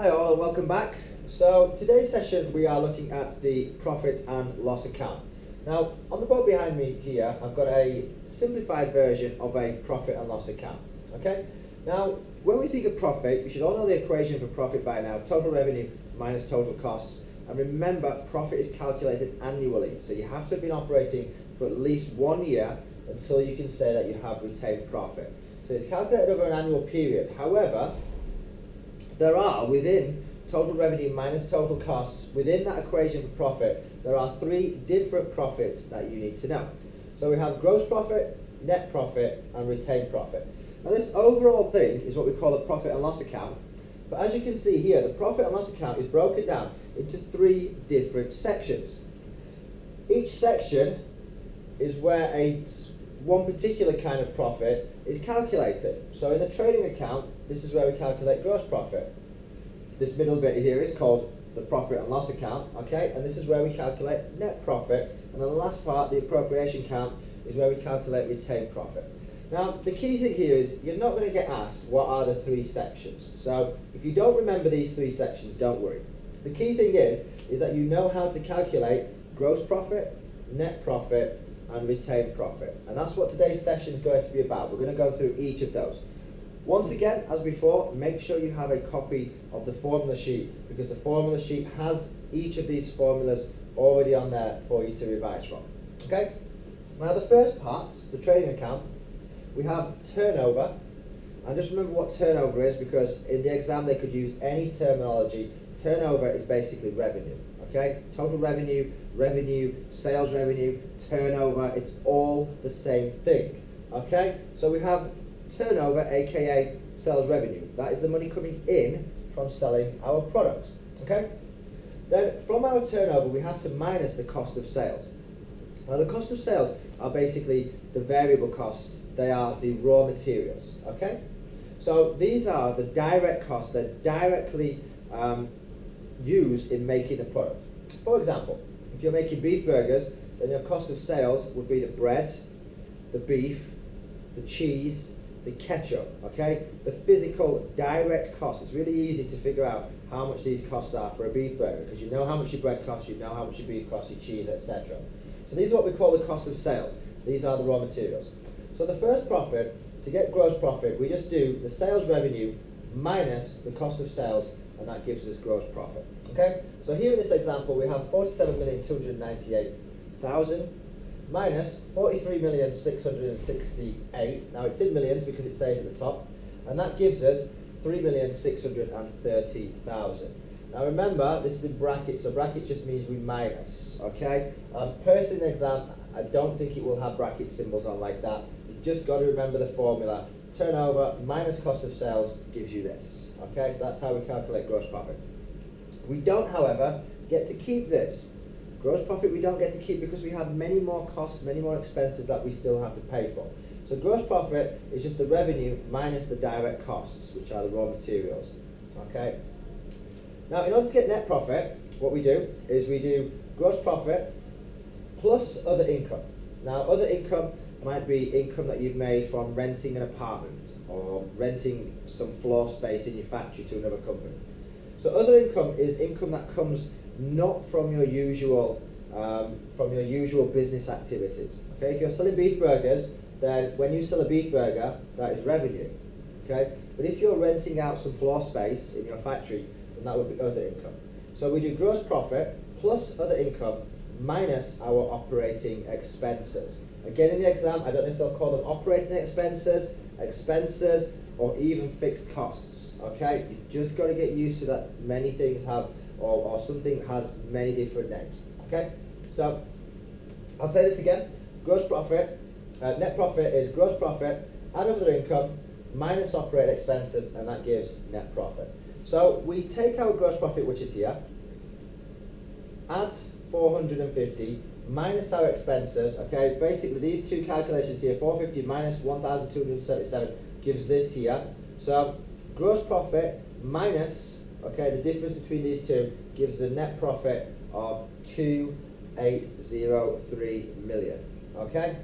Hi all, welcome back. So today's session we are looking at the profit and loss account. Now on the board behind me here I've got a simplified version of a profit and loss account. Okay. Now when we think of profit, you should all know the equation for profit by now: total revenue minus total costs. And remember, profit is calculated annually, so you have to have been operating for at least 1 year until you can say that you have retained profit. So it's calculated over an annual period. However, there are, within total revenue minus total costs, within that equation for profit, there are 3 different profits that you need to know. So we have gross profit, net profit, and retained profit. Now this overall thing is what we call a profit and loss account. But as you can see here, the profit and loss account is broken down into 3 different sections. Each section is where one particular kind of profit is calculated. So in the trading account, this is where we calculate gross profit. This middle bit here is called the profit and loss account, okay? And this is where we calculate net profit. And then the last part, the appropriation account, is where we calculate retained profit. Now, the key thing here is you're not going to get asked what are the 3 sections. So if you don't remember these 3 sections, don't worry. The key thing is that you know how to calculate gross profit, net profit, and retained profit. And that's what today's session is going to be about. We're going to go through each of those. Once again, as before, make sure you have a copy of the formula sheet, because the formula sheet has each of these formulas already on there for you to revise from. Okay? Now the first part, the trading account, we have turnover. And just remember what turnover is, because in the exam they could use any terminology. Turnover is basically revenue. Okay? Total revenue, sales revenue, turnover, it's all the same thing. Okay? So we have turnover, aka sales revenue. That is the money coming in from selling our products. Okay? Then from our turnover we have to minus the cost of sales. Now the cost of sales are basically the variable costs. They are the raw materials. Okay? So these are the direct costs that directly used in making the product. For example, if you're making beef burgers, then your cost of sales would be the bread, the beef, the cheese, the ketchup, okay? The physical direct costs. It's really easy to figure out how much these costs are for a beef burger, because you know how much your bread costs, you know how much your beef costs, your cheese, etc. So these are what we call the cost of sales. These are the raw materials. So the first profit, to get gross profit, we just do the sales revenue minus the cost of sales, and that gives us gross profit. Okay? So here in this example we have 47,298,000 minus 43,668. Now it's in millions because it says at the top, and that gives us 3,630,000. Now remember, this is in brackets, so bracket just means we minus. Okay? Personally in the exam, I don't think it will have bracket symbols on like that. You've just got to remember the formula. Turnover minus cost of sales gives you this. Okay, so that's how we calculate gross profit. We don't, however, get to keep this. Gross profit we don't get to keep because we have many more costs, many more expenses that we still have to pay for. So gross profit is just the revenue minus the direct costs, which are the raw materials. Okay. Now, in order to get net profit, what we do is we do gross profit plus other income. Now, other income might be income that you've made from renting an apartment or renting some floor space in your factory to another company. So other income is income that comes not from your usual business activities. Okay, if you're selling beef burgers, then when you sell a beef burger, that is revenue. Okay, but if you're renting out some floor space in your factory, then that would be other income. So we do gross profit plus other income minus our operating expenses. Again, in the exam, I don't know if they'll call them operating expenses, or even fixed costs. Okay, you've just got to get used to that many things have, or something has many different names. Okay, so I'll say this again: gross profit, net profit is gross profit and other income minus operating expenses, and that gives net profit. So we take our gross profit, which is here, add 450. Minus our expenses, okay, basically these 2 calculations here, 450 minus 1,277 gives this here. So gross profit minus, okay, the difference between these 2 gives a net profit of 2,803 million, okay?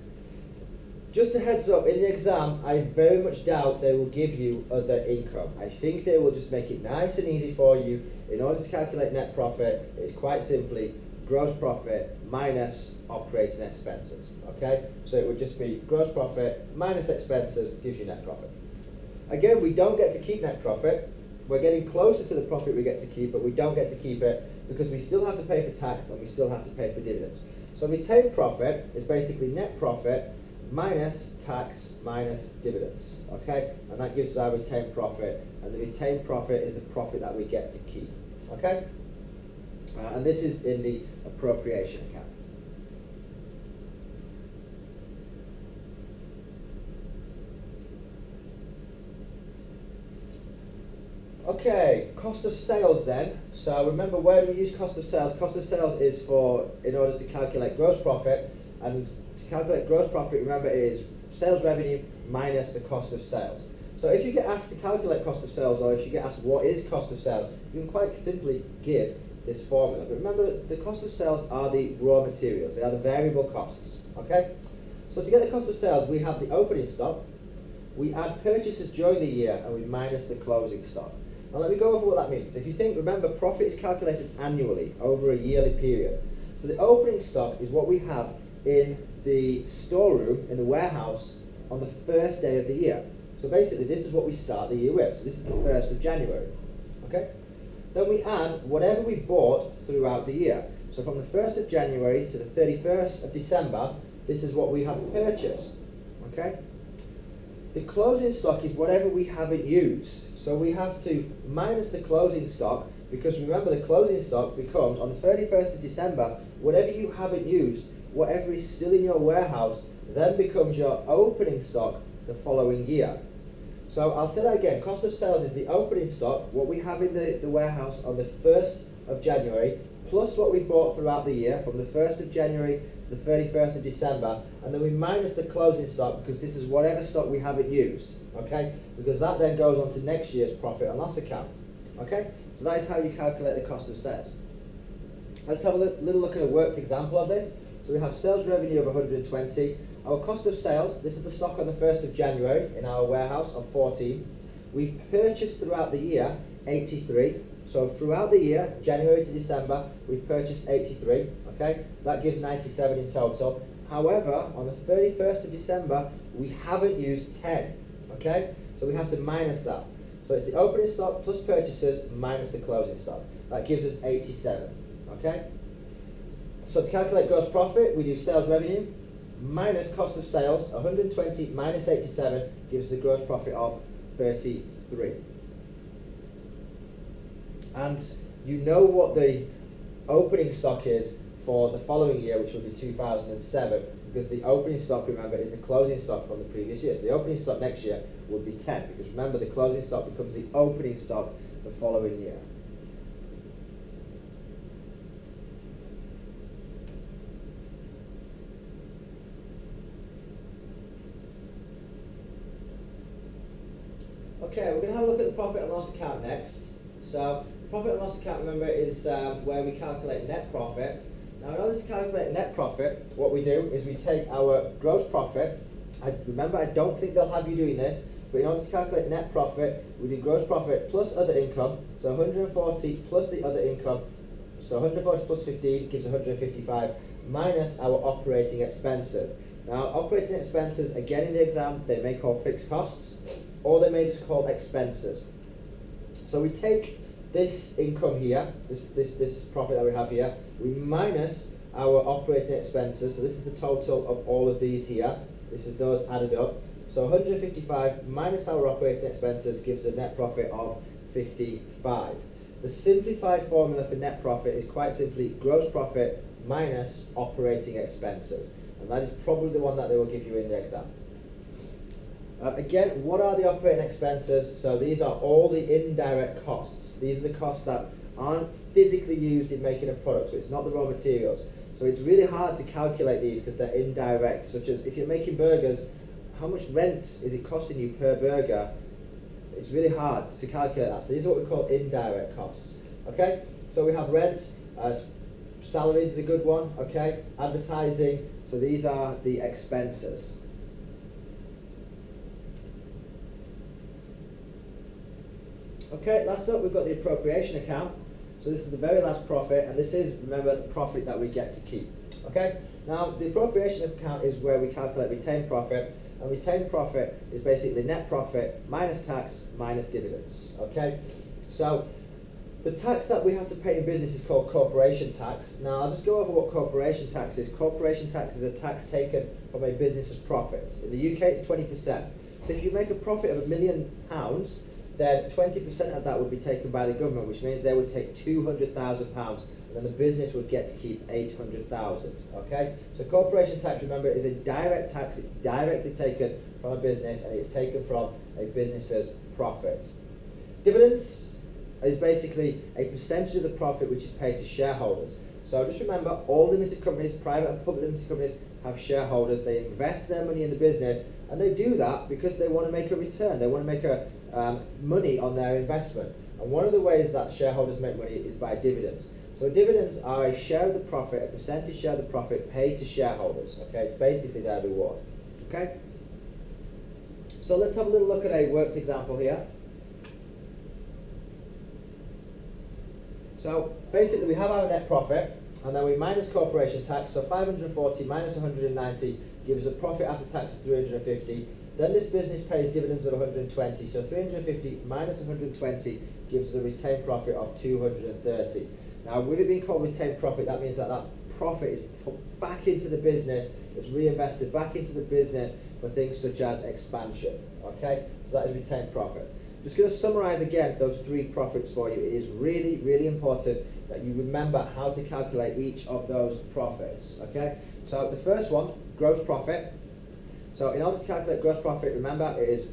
just a heads up, in the exam, I very much doubt they will give you other income. I think they will just make it nice and easy for you. In order to calculate net profit, it's quite simply gross profit minus operating expenses. Okay, so it would just be gross profit minus expenses gives you net profit. Again, we don't get to keep net profit. We're getting closer to the profit we get to keep, but we don't get to keep it because we still have to pay for tax and we still have to pay for dividends. So retained profit is basically net profit minus tax minus dividends. Okay, and that gives us our retained profit, and the retained profit is the profit that we get to keep. Okay, and this is in the appropriation account. Okay, cost of sales then. So remember, where do we use cost of sales? Cost of sales is for, in order to calculate gross profit, and to calculate gross profit, remember, it is sales revenue minus the cost of sales. So if you get asked to calculate cost of sales, or if you get asked what is cost of sales, you can quite simply give this formula. But remember, the cost of sales are the raw materials. They are the variable costs. Okay? So to get the cost of sales, we have the opening stock, we add purchases during the year, and we minus the closing stock. Now let me go over what that means. If you think, remember, profit is calculated annually over a yearly period. So the opening stock is what we have in the storeroom, in the warehouse, on the first day of the year. So basically this is what we start the year with. So this is the 1st of January. Okay? Then we add whatever we bought throughout the year. So from the 1st of January to the 31st of December, this is what we have purchased. Okay? The closing stock is whatever we haven't used. So we have to minus the closing stock, because remember, the closing stock becomes, on the 31st of December, whatever you haven't used, whatever is still in your warehouse, then becomes your opening stock the following year. So I'll say that again. Cost of sales is the opening stock, what we have in the warehouse on the 1st of January, plus what we bought throughout the year from the 1st of January to the 31st of December, and then we minus the closing stock, because this is whatever stock we haven't used. Okay? Because that then goes on to next year's profit and loss account. Okay? So that is how you calculate the cost of sales. Let's have a little look at a worked example of this. So we have sales revenue of 120. Our cost of sales, this is the stock on the 1st of January in our warehouse of 14. We've purchased throughout the year 83. So throughout the year, January to December, we've purchased 83. Okay? That gives 97 in total. However, on the 31st of December, we haven't used 10. Okay? So we have to minus that. So it's the opening stock plus purchases minus the closing stock. That gives us 87. Okay? So to calculate gross profit, we do sales revenue minus cost of sales. 120 minus 87 gives us a gross profit of 33. And you know what the opening stock is for the following year, which will be 2007, because the opening stock, remember, is the closing stock from the previous year. So the opening stock next year would be 10, because remember, the closing stock becomes the opening stock the following year. Okay, we're going to have a look at the profit and loss account next. So the profit and loss account, remember, is where we calculate net profit. Now, in order to calculate net profit, what we do is we take our gross profit. Remember, I don't think they'll have you doing this, but in order to calculate net profit, we do gross profit plus other income. So 140 plus the other income. So 140 plus 15 gives 155 minus our operating expenses. Now, operating expenses, again in the exam, they may call fixed costs, or they may just call expenses. So we take this income here, this profit that we have here, we minus our operating expenses. So this is the total of all of these here. This is those added up. So 155 minus our operating expenses gives a net profit of 55. The simplified formula for net profit is quite simply gross profit minus operating expenses. And that is probably the one that they will give you in the exam. Again, what are the operating expenses? So these are all the indirect costs. These are the costs that aren't physically used in making a product. So it's not the raw materials. So it's really hard to calculate these because they're indirect, such as if you're making burgers, how much rent is it costing you per burger? It's really hard to calculate that. So these are what we call indirect costs. Okay? So we have rent, salaries is a good one, okay? Advertising, so these are the expenses. Okay, last up we've got the appropriation account. So this is the very last profit, and this is, remember, the profit that we get to keep. Okay, now the appropriation account is where we calculate retained profit, and retained profit is basically net profit minus tax minus dividends. Okay, so the tax that we have to pay in business is called corporation tax. Now I'll just go over what corporation tax is. Corporation tax is a tax taken from a business's profits. In the UK it's 20%. So if you make a profit of £1 million, then 20% of that would be taken by the government, which means they would take £200,000, and then the business would get to keep £800,000. Okay? So corporation tax, remember, is a direct tax. It's directly taken from a business, and it's taken from a business's profits. Dividends is basically a percentage of the profit which is paid to shareholders. So just remember, all limited companies, private and public limited companies, have shareholders. They invest their money in the business, and they do that because they want to make a return. They want to make money on their investment. And one of the ways that shareholders make money is by dividends. So dividends are a share of the profit, a percentage share of the profit paid to shareholders. Okay, it's basically their reward. Okay. So let's have a little look at a worked example here. So basically we have our net profit, and then we minus corporation tax. So 540 minus 190 gives a profit after tax of 350. Then this business pays dividends of 120. So 350 minus 120 gives us a retained profit of 230. Now, with it being called retained profit, that means that that profit is put back into the business, it's reinvested back into the business for things such as expansion. Okay, so that is retained profit. Just going to summarize again those three profits for you. It is really, really important that you remember how to calculate each of those profits. Okay, so the first one, gross profit. So in order to calculate gross profit, remember it is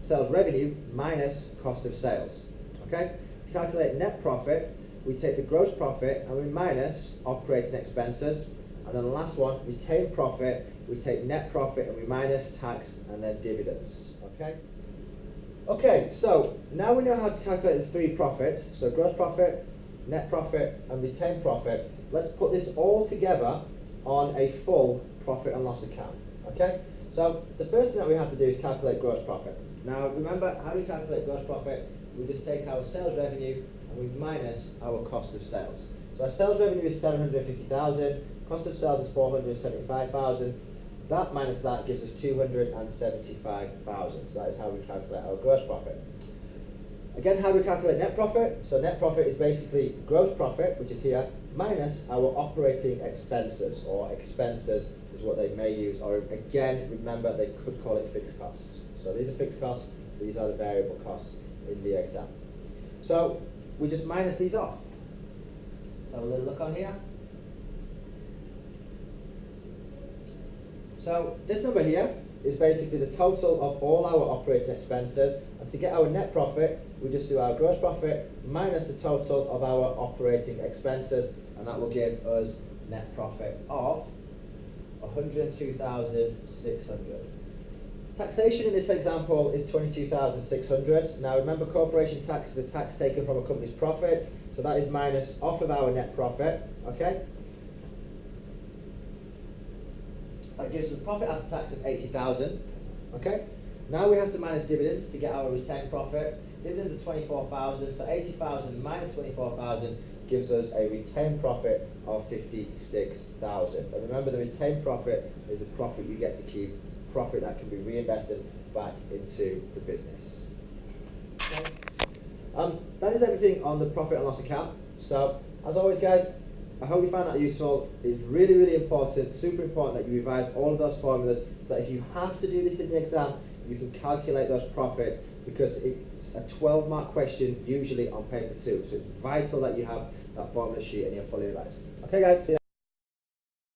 sales revenue minus cost of sales. Okay, to calculate net profit, we take the gross profit and we minus operating expenses. And then the last one, retained profit, we take net profit and we minus tax and then dividends. Okay. Okay, so now we know how to calculate the three profits, so gross profit, net profit and retained profit. Let's put this all together on a full profit and loss account. Okay, so the first thing that we have to do is calculate gross profit. Now remember, how do we calculate gross profit? We just take our sales revenue and we minus our cost of sales. So our sales revenue is 750,000, cost of sales is 475,000. That minus that gives us 275,000. So that is how we calculate our gross profit. Again, how we calculate net profit? So net profit is basically gross profit, which is here, minus our operating expenses, or expenses is what they may use, or again, remember they could call it fixed costs. So these are fixed costs, these are the variable costs in the exam. So we just minus these off. Let's have a little look on here. So this number here is basically the total of all our operating expenses, and to get our net profit, we just do our gross profit minus the total of our operating expenses, and that will give us net profit of 102,600. Taxation in this example is 22,600. Now remember, corporation tax is a tax taken from a company's profits, so that is minus off of our net profit. Okay. That gives us a profit after tax of 80,000. Okay. Now we have to minus dividends to get our retained profit. Dividends are 24,000, so 80,000 minus 24,000 gives us a retained profit of 56,000. And remember, the retained profit is the profit you get to keep, profit that can be reinvested back into the business. Okay. That is everything on the profit and loss account. So, as always, guys, I hope you found that useful. It's really, really important, super important that you revise all of those formulas so that if you have to do this in the exam, you can calculate those profits, because it's a 12-mark question usually on paper 2. So it's vital that you have that formula sheet and you're fully revised. Okay, guys, see you.